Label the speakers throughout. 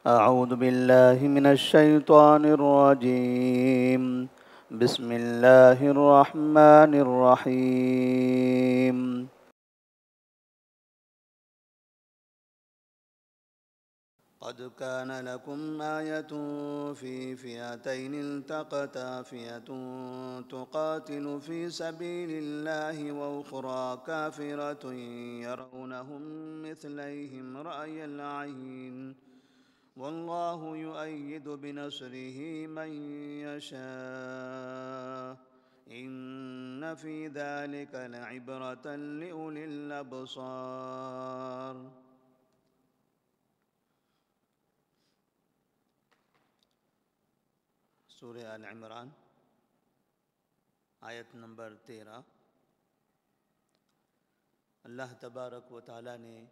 Speaker 1: أعوذ بالله من الشيطان الرجيم. بسم الله الرحمن الرحيم. قد كان لكم آية في فئتين التقتا، فئة تقاتل في سبيل الله وأخرى كافرة يرونهم مثليهم رأي العين، والله يؤيد بنصره من يشاء، إن في ذلك لعبرة لأولي الأبصار. سورہ آل عمران آیت نمبر 13۔ اللہ تبارک و تعالیٰ نے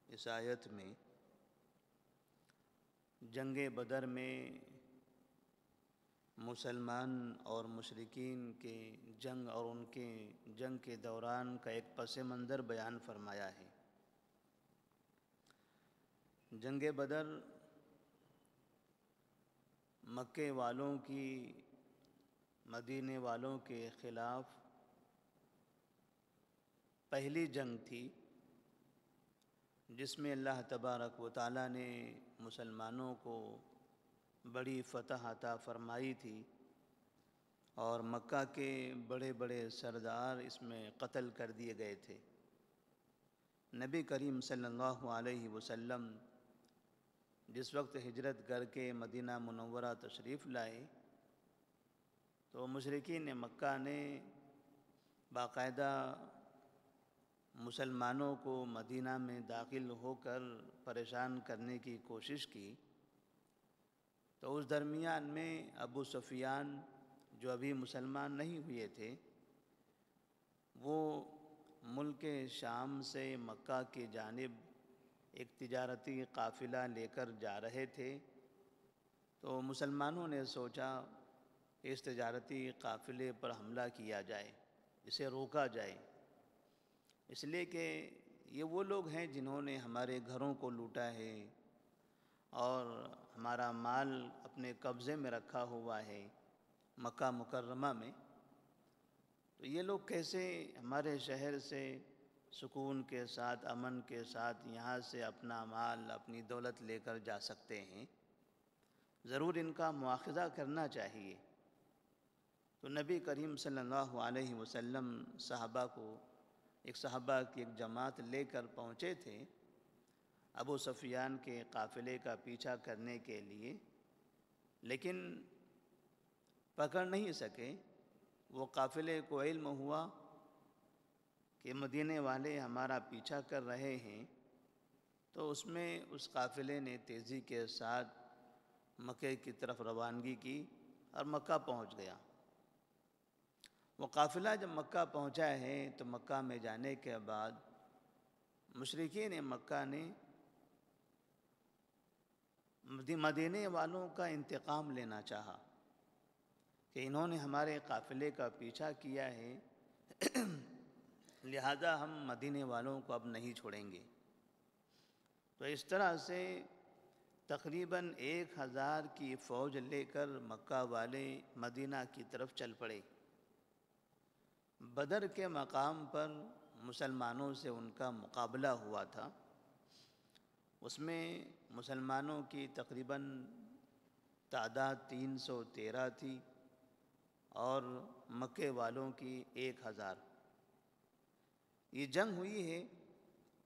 Speaker 1: اس آیت میں جنگ بدر میں مسلمان اور مشرکین کے جنگ اور ان کے جنگ کے دوران کا ایک پس منظر بیان فرمایا ہے۔ جنگ بدر مکے والوں کی مدینے والوں کے خلاف پہلی جنگ تھی، جس میں اللہ تبارک و تعالیٰ نے مسلمانوں کو بڑی فتح عطا فرمائی تھی، اور مکہ کے بڑے بڑے سردار اس میں قتل کر دیے گئے تھے۔ نبی کریم صلی اللہ علیہ وسلم جس وقت ہجرت کر کے مدینہ منورہ تشریف لائے تو مشرکین مکہ نے باقاعدہ مسلمانوں کو مدینہ میں داخل ہو کر پریشان کرنے کی کوشش کی۔ تو اس درمیان میں ابو سفیان جو ابھی مسلمان نہیں ہوئے تھے، وہ ملک شام سے مکہ کی جانب ایک تجارتی قافلہ لے کر جا رہے تھے۔ تو مسلمانوں نے سوچا کہ اس تجارتی قافلے پر حملہ کیا جائے، اسے روکا جائے، اس لیے کہ یہ وہ لوگ ہیں جنہوں نے ہمارے گھروں کو لوٹا ہے اور ہمارا مال اپنے قبضے میں رکھا ہوا ہے مکہ مکرمہ میں، تو یہ لوگ کیسے ہمارے شہر سے سکون کے ساتھ، امن کے ساتھ یہاں سے اپنا مال، اپنی دولت لے کر جا سکتے ہیں؟ ضرور ان کا مواخذہ کرنا چاہیے۔ تو نبی کریم صلی اللہ علیہ وسلم صحابہ کی ایک جماعت لے کر پہنچے تھے ابو سفیان کے قافلے کا پیچھا کرنے کے لیے، لیکن پکڑ نہیں سکے۔ وہ قافلے کو علم ہوا کہ مدینے والے ہمارا پیچھا کر رہے ہیں، تو اس قافلے نے تیزی کے ساتھ مکے کی طرف روانگی کی اور مکہ پہنچ گیا۔ وہ قافلہ جب مکہ پہنچا ہے تو مکہ میں جانے کے بعد مشرکین مکہ نے مدینے والوں کا انتقام لینا چاہا کہ انہوں نے ہمارے قافلے کا پیچھا کیا ہے، لہذا ہم مدینے والوں کو اب نہیں چھوڑیں گے۔ تو اس طرح سے تقریباً 1000 کی فوج لے کر مکہ والے مدینہ کی طرف چل پڑے۔ بدر کے مقام پر مسلمانوں سے ان کا مقابلہ ہوا تھا، اس میں مسلمانوں کی تقریباً تعداد 313 تھی اور مکے والوں کی 1000۔ یہ جنگ ہوئی ہے۔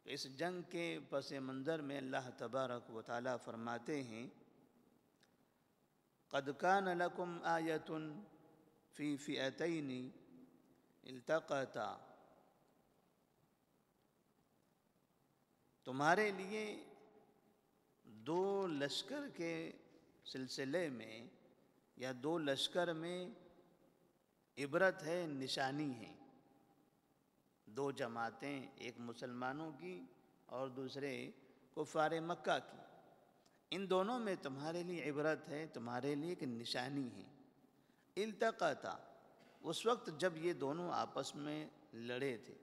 Speaker 1: اس جنگ کے پس منظر میں اللہ تبارک و تعالیٰ فرماتے ہیں قد کان لکم آیۃ فی فئتین التقتا، تمہارے لیے دو لشکر کے سلسلے میں یا دو لشکر میں عبرت ہے، نشانی ہے۔ دو جماعتیں، ایک مسلمانوں کی اور دوسرے کفار مکہ کی، ان دونوں میں تمہارے لیے عبرت ہے، تمہارے لیے ایک نشانی ہے۔ التقطا، اس وقت جب یہ دونوں آپس میں لڑے تھے،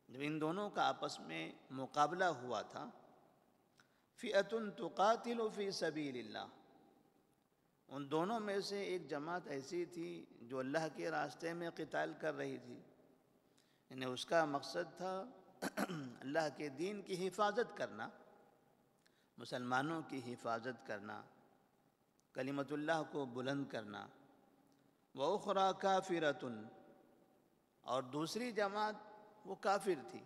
Speaker 1: جب ان دونوں کا آپس میں مقابلہ ہوا تھا، فئۃ تقاتل فی سبیل اللہ، ان دونوں میں سے ایک جماعت ایسی تھی جو اللہ کے راستے میں قتال کر رہی تھی، یعنی اس کا مقصد تھا اللہ کے دین کی حفاظت کرنا، مسلمانوں کی حفاظت کرنا، کلمت اللہ کو بلند کرنا۔ وَأُخْرَى كَافِرَةٌ، اور دوسری جماعت وہ کافر تھی،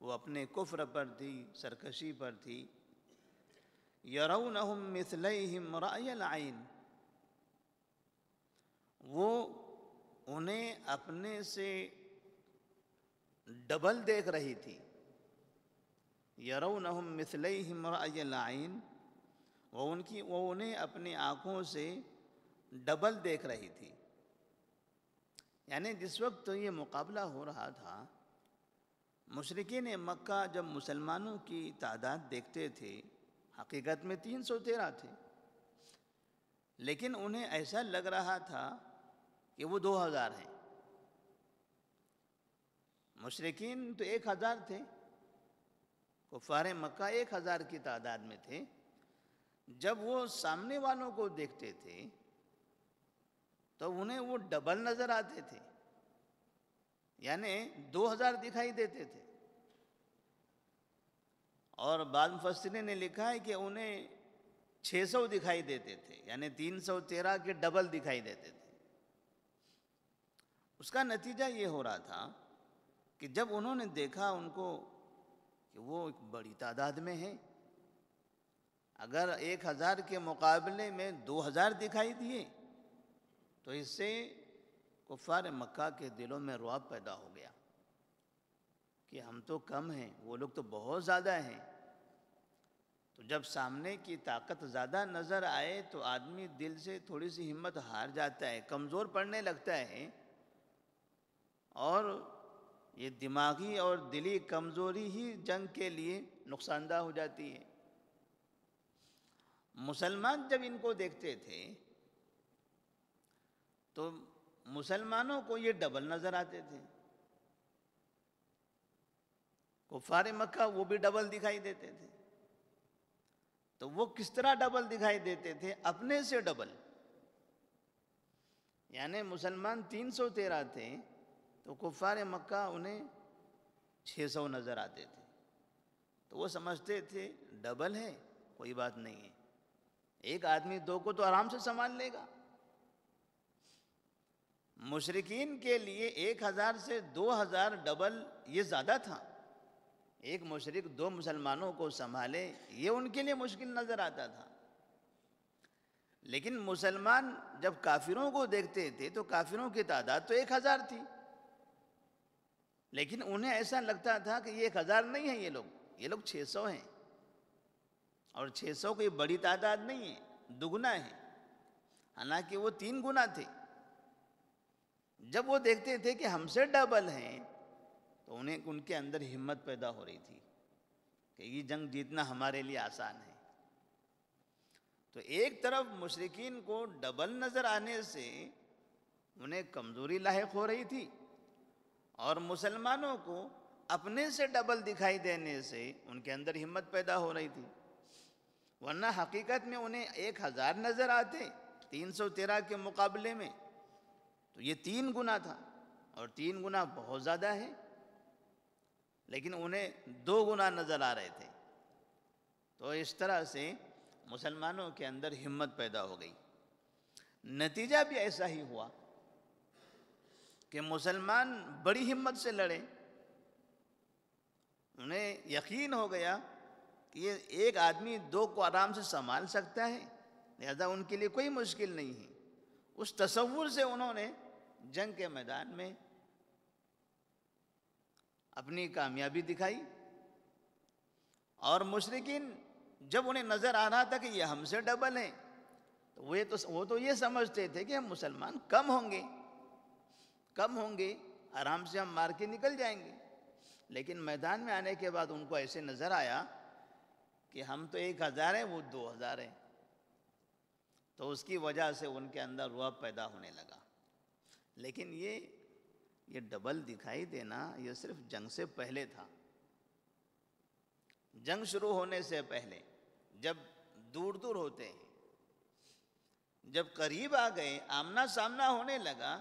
Speaker 1: وہ اپنے کفر پر تھی، سرکشی پر تھی۔ يَرَوْنَهُمْ مِثْلَيْهِمْ رَأْيَ الْعَيْنِ، وہ انہیں اپنے سے ڈبل دیکھ رہی تھی۔ يَرَوْنَهُمْ مِثْلَيْهِمْ رَأْيَ الْعَيْنِ، وہ انہیں اپنی آنکھوں سے ڈبل دیکھ رہی تھی۔ یعنی جس وقت یہ مقابلہ ہو رہا تھا، مشرکین مکہ جب مسلمانوں کی تعداد دیکھتے تھے، حقیقت میں 313 تھے، لیکن انہیں ایسا لگ رہا تھا کہ وہ 2000 ہیں۔ مشرکین تو 1000 تھے، کفار مکہ 1000 کی تعداد میں تھے۔ جب وہ سامنے والوں کو دیکھتے تھے تو انہیں وہ ڈبل نظر آتے تھے، یعنی 2000 دکھائی دیتے تھے۔ اور بعض مفسرین نے لکھا ہے کہ انہیں 600 دکھائی دیتے تھے، یعنی 313 کے ڈبل دکھائی دیتے تھے۔ اس کا نتیجہ یہ ہو رہا تھا کہ جب انہوں نے دیکھا ان کو کہ وہ ایک بڑی تعداد میں ہیں، اگر 1000 کے مقابلے میں 2000 دکھائی دیے تو اس سے کفار مکہ کے دلوں میں رعب پیدا ہو گیا کہ ہم تو کم ہیں، وہ لوگ تو بہت زیادہ ہیں۔ تو جب سامنے کی طاقت زیادہ نظر آئے تو آدمی دل سے تھوڑی سی ہمت ہار جاتا ہے، کمزور پڑنے لگتا ہے، اور یہ دماغی اور دلی کمزوری ہی جنگ کے لیے نقصان دہ ہو جاتی ہے۔ مسلمان جب ان کو دیکھتے تھے تو مسلمانوں کو یہ ڈبل نظر آتے تھے، کفار مکہ وہ بھی ڈبل دکھائی دیتے تھے۔ تو وہ کس طرح ڈبل دکھائی دیتے تھے؟ اپنے سے ڈبل، یعنی مسلمان 313 تھے تو کفار مکہ انہیں 600 نظر آتے تھے۔ تو وہ سمجھتے تھے ڈبل ہے، کوئی بات نہیں ہے، ایک آدمی 2 کو تو آرام سے سنبھال لے گا۔ مشرکین کے لیے 1000 سے 2000 ڈبل یہ زیادہ تھا۔ ایک مشرک 2 مسلمانوں کو سنبھالے یہ ان کے لیے مشکل نظر آتا تھا، لیکن مسلمان جب کافروں کو دیکھتے تھے تو کافروں کی تعداد تو 1000 تھی، لیکن انہیں ایسا لگتا تھا کہ یہ 1000 نہیں ہیں، یہ لوگ 600 ہیں، اور 600 کوئی بڑی تعداد نہیں ہے، دگنا ہے، حالانکہ وہ 3 گنا تھے۔ جب وہ دیکھتے تھے کہ ہم سے ڈبل ہیں تو انہیں ان کے اندر ہمت پیدا ہو رہی تھی کہ یہ جنگ جیتنا ہمارے لیے آسان ہے۔ تو ایک طرف مشرکین کو ڈبل نظر آنے سے انہیں کمزوری لاحق ہو رہی تھی، اور مسلمانوں کو اپنے سے ڈبل دکھائی دینے سے ان کے اندر ہمت پیدا ہو رہی تھی، ورنہ حقیقت میں انہیں 1000 نظر آتے 313 کے مقابلے میں تو یہ 3 گنا تھا، اور 3 گنا بہت زیادہ ہے، لیکن انہیں 2 گنا نظر آ رہے تھے۔ تو اس طرح سے مسلمانوں کے اندر ہمت پیدا ہو گئی۔ نتیجہ بھی ایسا ہی ہوا کہ مسلمان بڑی ہمت سے لڑے، انہیں یقین ہو گیا کہ یہ ایک آدمی 2 کو آرام سے سنبھال سکتا ہے، لہذا ان کے لیے کوئی مشکل نہیں ہے۔ اس تصور سے انہوں نے جنگ کے میدان میں اپنی کامیابی دکھائی، اور مشرکین جب انہیں نظر آ رہا تھا کہ یہ ہم سے ڈبل ہیں تو وہ تو یہ سمجھتے تھے کہ ہم مسلمان کم ہوں گے، آرام سے ہم مار کے نکل جائیں گے، لیکن میدان میں آنے کے بعد ان کو ایسے نظر آیا کہ ہم تو 1000 ہیں، وہ 2000 ہیں، تو اس کی وجہ سے ان کے اندر رعب پیدا ہونے لگا۔ لیکن یہ ڈبل دکھائی دینا یہ صرف جنگ سے پہلے تھا، جنگ شروع ہونے سے پہلے جب دور دور ہوتے ہیں، جب قریب آ گئے، آمنا سامنا ہونے لگا،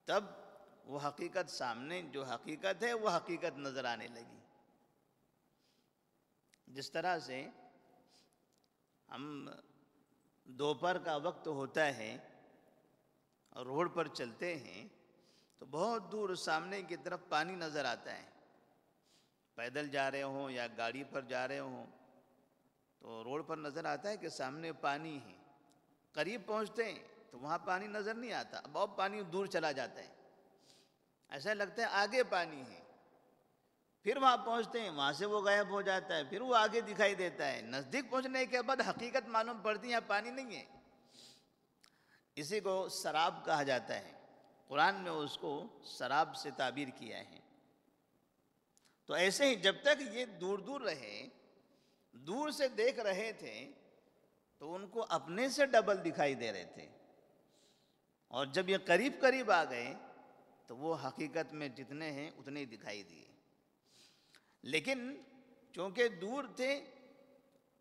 Speaker 1: تب وہ حقیقت سامنے، جو حقیقت ہے وہ حقیقت نظر آنے لگی۔ جس طرح سے ہم دوپہر کا وقت ہوتا ہے اور روڈ پر چلتے ہیں تو بہت دور سامنے کی طرف پانی نظر آتا ہے، پیدل جا رہے ہوں یا گاڑی پر جا رہے ہوں تو روڈ پر نظر آتا ہے کہ سامنے پانی ہے، قریب پہنچتے ہیں تو وہاں پانی نظر نہیں آتا، بہت پانی دور چلا جاتا ہے، ایسا لگتا ہے آگے پانی ہے، پھر وہاں پہنچتے ہیں، وہاں سے وہ غائب ہو جاتا ہے، پھر وہ آگے دکھائی دیتا ہے، نزدیک پہنچنے کے بعد حقیقت معلوم پڑتی ہے یہاں پانی نہیں ہے۔ اسی کو سراب کہا جاتا ہے، قرآن میں اس کو سراب سے تعبیر کیا ہے۔ تو ایسے ہی جب تک یہ دور دور رہے، دور سے دیکھ رہے تھے تو ان کو اپنے سے ڈبل دکھائی دے رہے تھے، اور جب یہ قریب قریب آ گئے تو وہ حقیقت میں جتنے ہیں اتنے ہی دکھائی دیے۔ لیکن چونکہ دور تھے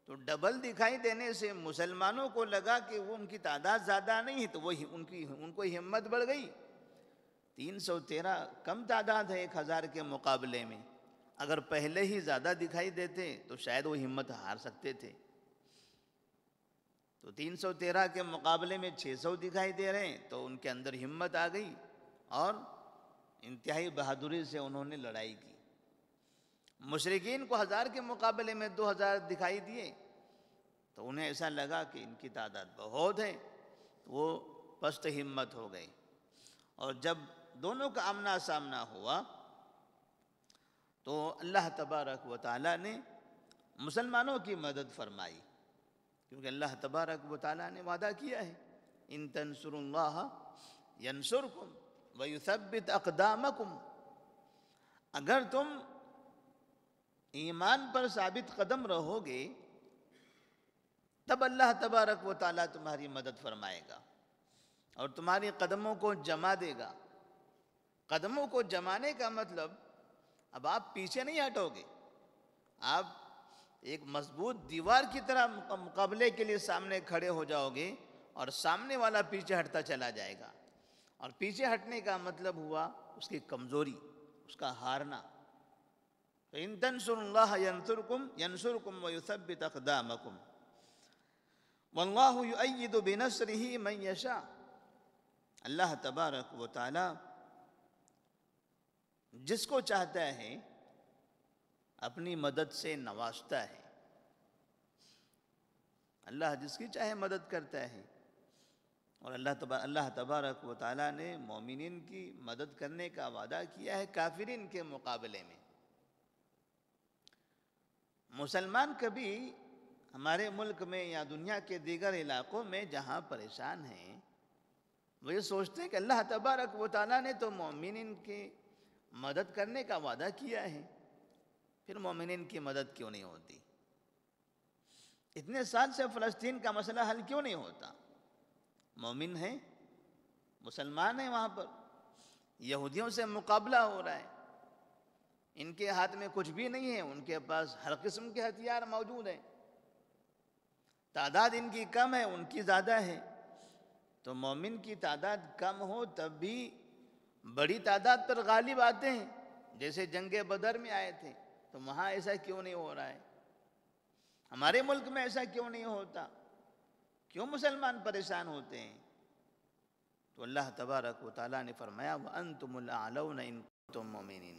Speaker 1: تو ڈبل دکھائی دینے سے مسلمانوں کو لگا کہ وہ ان کی تعداد زیادہ نہیں ہے، تو وہ ان کو ہمت بڑھ گئی۔ 313 کم تعداد ہے 1000 کے مقابلے میں، اگر پہلے ہی زیادہ دکھائی دیتے تو شاید وہ ہمت ہار سکتے تھے۔ تو 313 کے مقابلے میں 600 دکھائی دے رہے ہیں تو ان کے اندر ہمت آ گئی اور انتہائی بہادری سے انہوں نے لڑائی کی۔ مشرکین کو 1000 کے مقابلے میں 2000 دکھائی دیے تو انہیں ایسا لگا کہ ان کی تعداد بہت ہے، وہ پست ہمت ہو گئے، اور جب دونوں کا آمنا سامنا ہوا تو اللہ تبارک و تعالیٰ نے مسلمانوں کی مدد فرمائی، کیونکہ اللہ تبارک و تعالیٰ نے وعدہ کیا ہے ان تنصروا اللہ ینصرکم ویثبت اقدامکم، اگر تم ایمان پر ثابت قدم رہو گے تب اللہ تبارک و تعالیٰ تمہاری مدد فرمائے گا اور تمہاری قدموں کو جما دے گا۔ قدموں کو جمانے کا مطلب اب آپ پیچھے نہیں ہٹو گے، آپ ایک مضبوط دیوار کی طرح مقابلے کے لیے سامنے کھڑے ہو جاؤ گے اور سامنے والا پیچھے ہٹتا چلا جائے گا، اور پیچھے ہٹنے کا مطلب ہوا اس کی کمزوری، اس کا ہارنا۔ ان تنصروا اللہ ینصرکم ویثبت اقدامکم واللہ یؤید بنصرہ من یشاء، اللہ تبارک و تعالی جس کو چاہتا ہے اپنی مدد سے نوازتا ہے، اللہ جس کی چاہے مدد کرتا ہے، اور اللہ تبارک و تعالیٰ نے مومنین کی مدد کرنے کا وعدہ کیا ہے کافرین کے مقابلے میں۔ مسلمان کبھی ہمارے ملک میں یا دنیا کے دیگر علاقوں میں جہاں پریشان ہیں وہ یہ سوچتے ہیں کہ اللہ تبارک و تعالیٰ نے تو مومنین کی مدد کرنے کا وعدہ کیا ہے، پھر مومنین کی مدد کیوں نہیں ہوتی؟ اتنے سال سے فلسطین کا مسئلہ حل کیوں نہیں ہوتا؟ مومن ہیں، مسلمان ہیں، وہاں پر یہودیوں سے مقابلہ ہو رہا ہے، ان کے ہاتھ میں کچھ بھی نہیں ہے، ان کے پاس ہر قسم کے ہتھیار موجود ہیں، تعداد ان کی کم ہے، ان کی زیادہ ہے، تو مومن کی تعداد کم ہو تب بھی بڑی تعداد پر غالب آتے ہیں، جیسے جنگ بدر میں آئے تھے، تو وہاں ایسا کیوں نہیں ہو رہا ہے؟ ہمارے ملک میں ایسا کیوں نہیں ہوتا؟ کیوں مسلمان پریشان ہوتے ہیں؟ تو اللہ تبارک و تعالیٰ نے فرمایا وَأَنْتُمُ الْأَعْلَوْنَ إِن كُنتُم مُؤْمِنِينَ،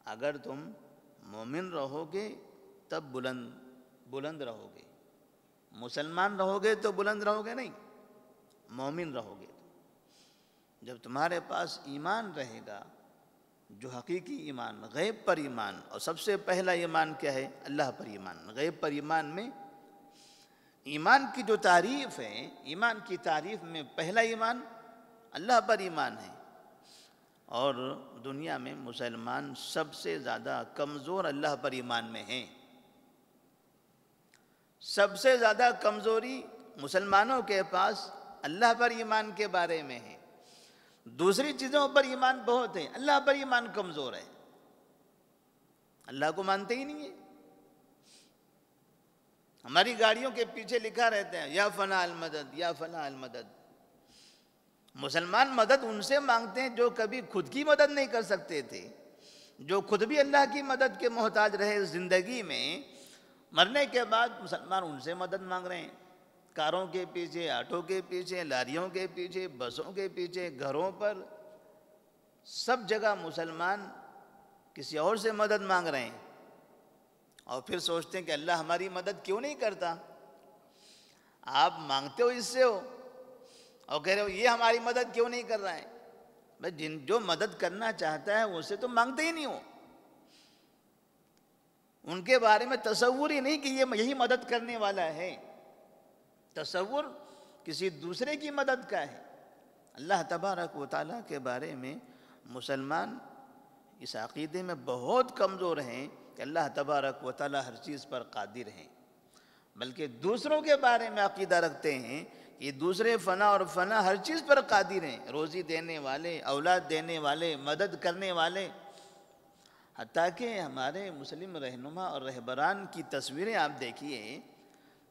Speaker 1: اگر تم مومن رہو گے تب بلند رہو گے، مسلمان رہو گے تو بلند رہو گے نہیں، مومن رہو گے۔ جب تمہارے پاس ایمان رہے گا، جو حقیقی ایمان، غیب پر ایمان، اور سب سے پہلا ایمان کیا ہے؟ اللہ پر ایمان۔ غیب پر ایمان میں ایمان کی جو تعریف ہے، ایمان کی تعریف میں پہلا ایمان اللہ پر ایمان ہے، اور دنیا میں مسلمان سب سے زیادہ کمزور اللہ پر ایمان میں ہیں۔ سب سے زیادہ کمزوری مسلمانوں کے پاس اللہ پر ایمان کے بارے میں ہے، دوسری چیزوں پر ایمان بہت ہے، اللہ پر ایمان کمزور ہے۔ اللہ کو مانتے ہی نہیں ہیں۔ ہماری گاڑیوں کے پیچھے لکھا رہتے ہیں یا فلاں المدد، یا فلاں المدد۔ مسلمان مدد ان سے مانگتے ہیں جو کبھی خود کی مدد نہیں کر سکتے تھے، جو خود بھی اللہ کی مدد کے محتاج رہے زندگی میں، مرنے کے بعد مسلمان ان سے مدد مانگ رہے ہیں۔ کاروں کے پیچھے، آٹو کے پیچھے، لاریوں کے پیچھے، بسوں کے پیچھے، گھروں پر، سب جگہ مسلمان کسی اور سے مدد مانگ رہے ہیں، اور پھر سوچتے ہیں کہ اللہ ہماری مدد کیوں نہیں کرتا؟ آپ مانگتے ہو اس سے ہو اور کہہ رہے ہو یہ ہماری مدد کیوں نہیں کر رہا ہے؟ جو مدد کرنا چاہتا ہے اسے تو مانگتے ہی نہیں ہو، ان کے بارے میں تصور ہی نہیں کہ یہ یہی مدد کرنے والا ہے، تصور کسی دوسرے کی مدد کا ہے۔ اللہ تبارک و تعالیٰ کے بارے میں مسلمان اس عقیدے میں بہت کمزور ہیں کہ اللہ تبارک و تعالیٰ ہر چیز پر قادر ہیں، بلکہ دوسروں کے بارے میں عقیدہ رکھتے ہیں کہ دوسرے فنا اور فنا ہر چیز پر قادر ہیں، روزی دینے والے، اولاد دینے والے، مدد کرنے والے۔ حتیٰ کہ ہمارے مسلم رہنما اور رہبران کی تصویریں آپ دیکھیے،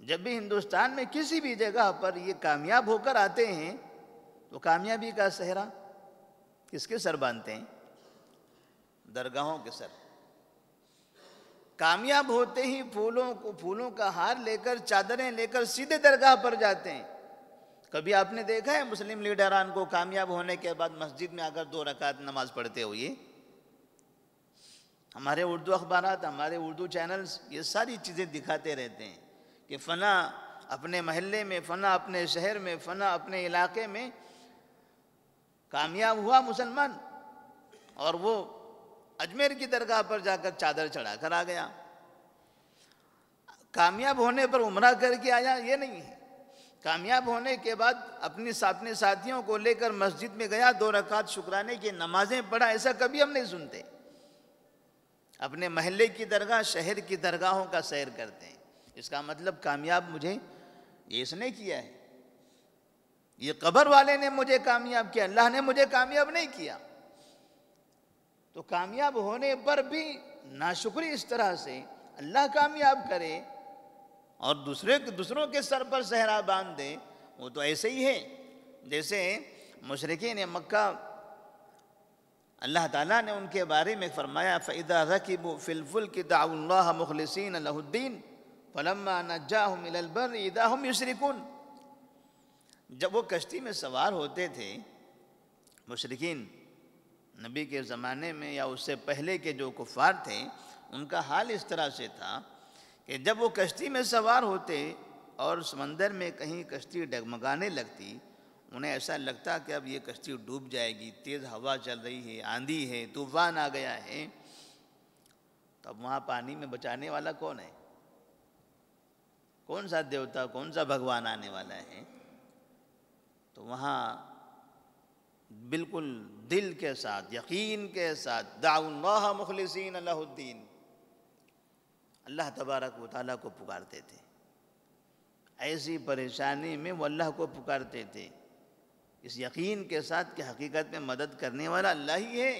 Speaker 1: جب بھی ہندوستان میں کسی بھی جگہ پر یہ کامیاب ہو کر آتے ہیں تو کامیابی کا صحرا کس کے سر باندھتے ہیں؟ درگاہوں کے سر۔ کامیاب ہوتے ہی پھولوں کا ہار لے کر، چادریں لے کر سیدھے درگاہ پر جاتے ہیں۔ کبھی آپ نے دیکھا ہے مسلم لیڈران کو کامیاب ہونے کے بعد مسجد میں آ کر 2 رکعت نماز پڑھتے ہوئے؟ ہمارے اردو اخبارات، ہمارے اردو چینلز یہ ساری چیزیں دکھاتے رہتے ہیں کہ فلاں اپنے محلے میں، فلاں اپنے شہر میں، فلاں اپنے علاقے میں کامیاب ہوا مسلمان، اور وہ اجمیر کی درگاہ پر جا کر چادر چڑھا کر آ گیا۔ کامیاب ہونے پر عمرہ کر کے آیا، یہ نہیں ہے۔ کامیاب ہونے کے بعد اپنے ساتھیوں کو لے کر مسجد میں گیا، 2 رکعت شکرانے کی نمازیں پڑھا، ایسا کبھی ہم نہیں سنتے۔ اپنے محلے کی درگاہ، شہر کی درگاہوں کا سیر کرتے ہیں۔ اس کا مطلب کامیاب مجھے یہ اس نے کیا ہے، یہ قبر والے نے مجھے کامیاب کیا، اللہ نے مجھے کامیاب نہیں کیا۔ تو کامیاب ہونے پر بھی ناشکری اس طرح سے اللہ کامیاب کرے اور دوسروں کے سر پر صحرا باندھ دے، وہ تو ایسے ہی ہے جیسے مشرکین مکہ، اللہ تعالیٰ نے ان کے بارے میں فرمایا فَإِذَا رَكِبُوا فِي الْفُلْكِ دَعَوُا اللَّهَ مُخْلِصِينَ لَهُ الدِّينَ فَلَمَّا نَجَّاهُمْ إِلَى الْبَرِّ إِذَا هُمْ يُشْرِكُونَ۔ جب وہ کشتی میں سوار ہوتے تھے مشرکین، نبی کے زمانے میں یا اس سے پہلے کے جو کفار تھے، ان کا حال اس طرح سے تھا کہ جب وہ کشتی میں سوار ہوتے اور سمندر میں کہیں کشتی ڈگمگانے لگتی، انہیں ایسا لگتا کہ اب یہ کشتی ڈوب جائے گی، تیز ہوا چل رہی ہے، آندھی ہے، طوفان آ گیا ہے، تو اب وہاں پانی میں بچانے والا کون ہے؟ کون سا دیوتا، کون سا بھگوان آنے والا ہے؟ تو وہاں بالکل دل کے ساتھ، یقین کے ساتھ دعوا اللہ مخلصین لہ الدین، اللہ تبارک و تعالیٰ کو پکارتے تھے۔ ایسی پریشانی میں وہ اللہ کو پکارتے تھے، اس یقین کے ساتھ کہ حقیقت میں مدد کرنے والا اللہ ہی ہے۔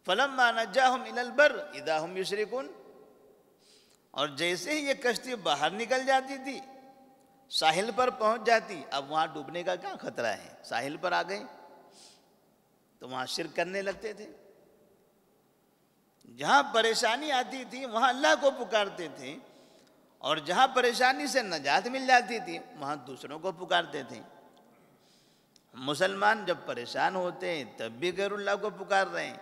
Speaker 1: فَلَمَّا نَجَّاهُمْ إِلَى الْبَرِّ إِذَا هُمْ يُشْرِكُونَ، اور جیسے ہی یہ کشتی باہر نکل جاتی تھی، ساحل پر پہنچ جاتی، اب وہاں ڈوبنے کا کیا خطرہ ہے؟ ساحل پر آ گئے تو وہاں شرک کرنے لگتے تھے۔ جہاں پریشانی آتی تھی وہاں اللہ کو پکارتے تھے، اور جہاں پریشانی سے نجات مل جاتی تھی وہاں دوسروں کو پکارتے تھے۔ مسلمان جب پریشان ہوتے ہیں تب بھی غیر اللہ کو پکار رہے ہیں،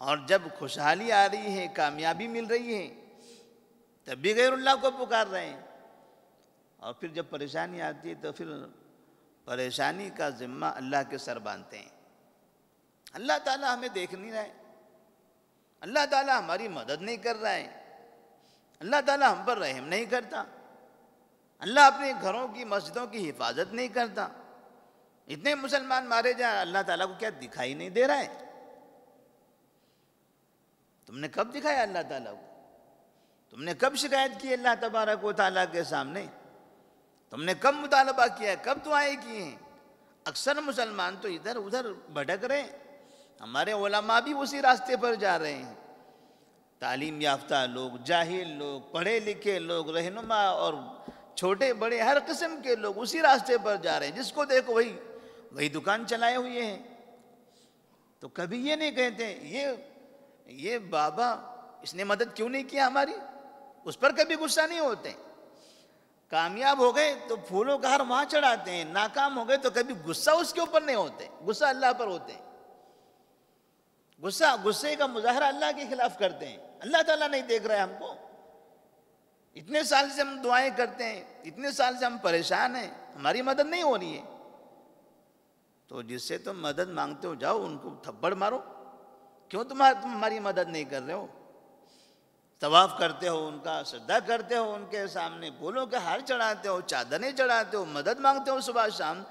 Speaker 1: اور جب خوشحالی آ رہی ہے، کامیابی مل رہی ہے، تب بھی غیر اللہ کو پکار رہے ہیں، اور پھر جب پریشانی آتی ہے تو پھر پریشانی کا ذمہ اللہ کے سر باندھتے ہیں۔ اللہ تعالیٰ ہمیں دیکھ نہیں رہا ہے، اللہ تعالیٰ ہماری مدد نہیں کر رہا ہے، اللہ تعالیٰ ہم پر رحم نہیں کرتا، اللہ اپنے گھروں کی، مسجدوں کی حفاظت نہیں کرتا۔ اتنے مسلمان مارے جائیں، اللہ تعالیٰ کو کیا دکھائی نہیں دے رہا ہے؟ تم نے کب دکھایا اللہ تعالیٰ کو؟ تم نے کب شکایت کی اللہ تبارک و تعالیٰ کے سامنے؟ تم نے کب مطالبہ کیا ہے؟ کب دعائیں کی ہیں؟ اکثر مسلمان تو ادھر ادھر بھٹک رہے ہیں، ہمارے علماء بھی اسی راستے پر جا رہے ہیں، تعلیم یافتہ لوگ، جاہل لوگ، پڑھے لکھے لوگ، رہنما اور چھوٹے بڑے ہر قسم کے لوگ اسی راستے پر جا رہے ہیں، جس کو دیکھو وہی دکان چلائے ہوئے ہیں۔ تو کبھی یہ نہیں کہتے یہ بابا اس نے مدد کیوں نہیں کیا ہماری، اس پر کبھی غصہ نہیں ہوتے۔ کامیاب ہو گئے تو پھولوں کا ہار وہاں چڑھاتے ہیں، ناکام ہو گئے تو کبھی غصہ اس کے اوپر نہیں ہوتے، غصہ اللہ پر ہوتے ہیں۔ غصے کا مظاہرہ اللہ کے خلاف کرتے ہیں، اللہ تعالیٰ نہیں دیکھ رہا ہے ہم کو، اتنے سال سے ہم دعائیں کرتے ہیں، اتنے سال سے ہم پریشان ہیں، ہماری مدد نہیں ہو رہی ہے۔ تو جس سے تم مدد مانگتے ہو جاؤ ان کو تھپڑ مارو، کیوں تم ہماری مدد نہیں کر رہے ہو؟ طواف کرتے ہو، ان کا سجدہ کرتے ہو، ان کے سامنے پھولوں کے ہار چڑھاتے ہو، چادریں چڑھاتے ہو، مدد مانگتے ہو صبح شام،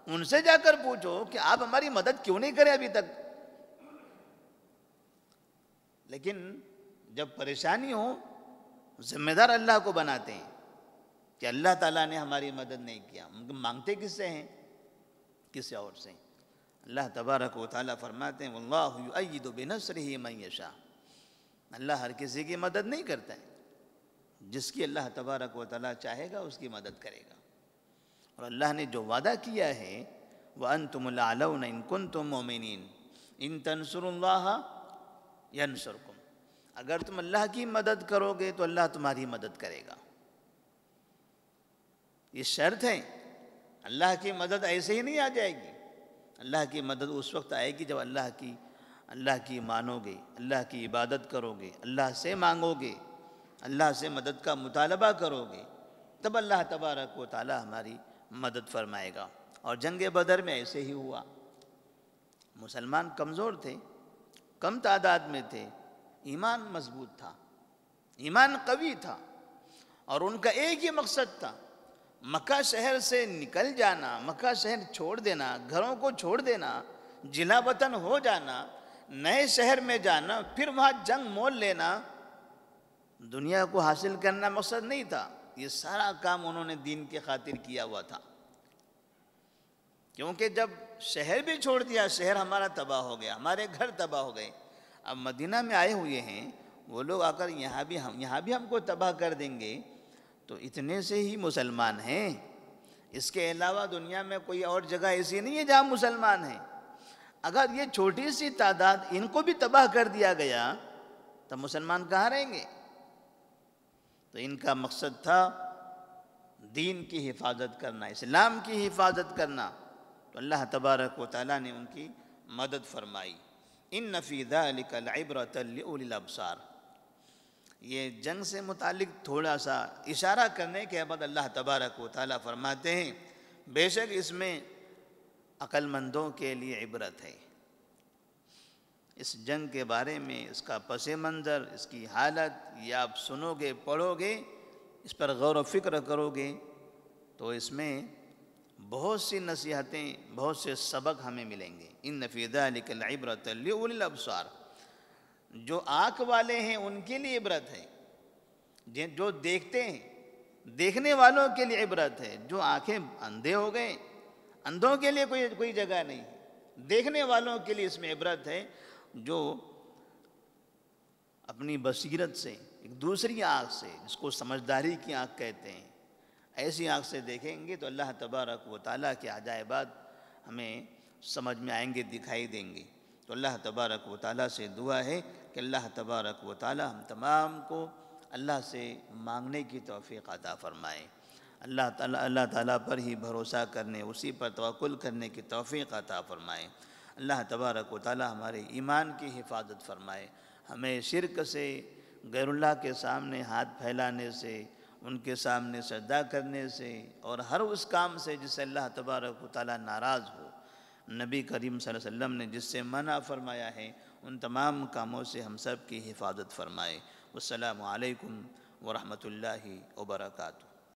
Speaker 1: ان سے جا کر پوچھو کہ آپ ہماری مدد کیوں نہیں کرے ابھی تک؟ لیکن جب پریشانی ہو ذمہ دار اللہ کو بناتے ہیں کہ اللہ تعالیٰ نے ہماری مدد نہیں کیا، مانگتے کس سے ہیں؟ کسی اور سے۔ اللہ تبارک و تعالیٰ فرماتے ہیں واللہ یؤید بنصرہ من یشاء، اللہ ہر کسی کی مدد نہیں کرتا ہے، جس کی اللہ تبارک و تعالیٰ چاہے گا اس کی مدد کرے گا۔ اور اللہ نے جو وعدہ کیا ہے وَأَنْتُمُ الْأَعْلَوْنَ إِن كُنْتُم مُؤْمِنِينَ إِن تَنْصُرُوا اللَّهَ يَنْصُرْكُمْ، اگر تم اللہ کی مدد کرو گے تو اللہ تمہاری مدد کرے گا۔ یہ شرط ہے، اللہ کی مدد ایسے ہی نہیں آ جائے گی، اللہ کی مدد اس وقت آئے گی جب اللہ کی مانو گے، اللہ کی عبادت کرو گے، اللہ سے مانگو گے، اللہ سے مدد کا مطالبہ کرو گے، تب اللہ تبارک و تعالی ہماری مدد فرمائے گا۔ اور جنگ بدر میں ایسے ہی ہوا، مسلمان کمزور تھے، کم تعداد میں تھے، ایمان مضبوط تھا، ایمان قوی تھا، اور ان کا ایک ہی مقصد تھا، مکہ شہر سے نکل جانا، مکہ شہر چھوڑ دینا، گھروں کو چھوڑ دینا، جلا وطن ہو جانا، نئے شہر میں جانا، پھر وہاں جنگ مول لینا، دنیا کو حاصل کرنا مقصد نہیں تھا۔ یہ سارا کام انہوں نے دین کی خاطر کیا ہوا تھا، کیونکہ جب شہر بھی چھوڑ دیا، شہر ہمارا تباہ ہو گیا، ہمارے گھر تباہ ہو گئے، اب مدینہ میں آئے ہوئے ہیں وہ لوگ، آ کر یہاں بھی ہم کو تباہ کر دیں گے، تو اتنے سے ہی مسلمان ہیں، اس کے علاوہ دنیا میں کوئی اور جگہ ایسی نہیں ہے جہاں مسلمان ہیں۔ اگر یہ چھوٹی سی تعداد ان کو بھی تباہ کر دیا گیا تو مسلمان کہاں رہیں گے؟ تو ان کا مقصد تھا دین کی حفاظت کرنا، اسلام کی حفاظت کرنا، تو اللہ تبارک و تعالیٰ نے ان کی مدد فرمائی۔ ان فی ذلک لعبرۃ لأولی الابصار، یہ جنگ سے متعلق تھوڑا سا اشارہ کرنے کے بعد اللہ تبارک و تعالیٰ فرماتے ہیں بے شک اس میں عقل مندوں کے لیے عبرت ہے۔ اس جنگ کے بارے میں، اس کا پس منظر، اس کی حالت یہ آپ سنو گے، پڑھو گے، اس پر غور و فکر کرو گے تو اس میں بہت سی نصیحتیں، بہت سے سبق ہمیں ملیں گے۔ ان فی ذلک لعبرۃ لأولی الابصار، جو آنکھ والے ہیں ان کے لیے عبرت ہے، جو دیکھتے ہیں دیکھنے والوں کے لیے عبرت ہے، جو آنکھیں اندھے ہو گئے اندھوں کے لیے کوئی جگہ نہیں، دیکھنے والوں کے لیے اس میں عبرت ہے، جو اپنی بصیرت سے، ایک دوسری آنکھ سے، جس کو سمجھداری کی آنکھ کہتے ہیں، ایسی آنکھ سے دیکھیں گے تو اللہ تبارک و تعالیٰ کے عجائبات ہمیں سمجھ میں آئیں گے، دکھائی دیں گے۔ تو اللہ تبارک و تعالیٰ سے دعا ہے کہ اللہ تبارک و تعالیٰ ہم تمام کو اللہ سے مانگنے کی توفیق عطا فرمائے، اللہ تعالیٰ پر ہی بھروسہ کرنے، اسی پر توکل کرنے کی توفیق عطا فرمائے۔ اللہ تبارک و تعالیٰ ہمارے ایمان کی حفاظت فرمائے، ہمیں شرک سے، غیر اللہ کے سامنے ہاتھ پھیلانے سے، ان کے سامنے سجدہ کرنے سے، اور ہر اس کام سے جس سے اللہ تبارک و تعالیٰ ناراض ہو، نبی کریم صلی اللہ علیہ وسلم نے جس سے منع فرمایا ہے، ان تمام کاموں سے ہم سب کی حفاظت فرمائے۔ والسلام علیکم ورحمۃ اللہ وبرکاتہ۔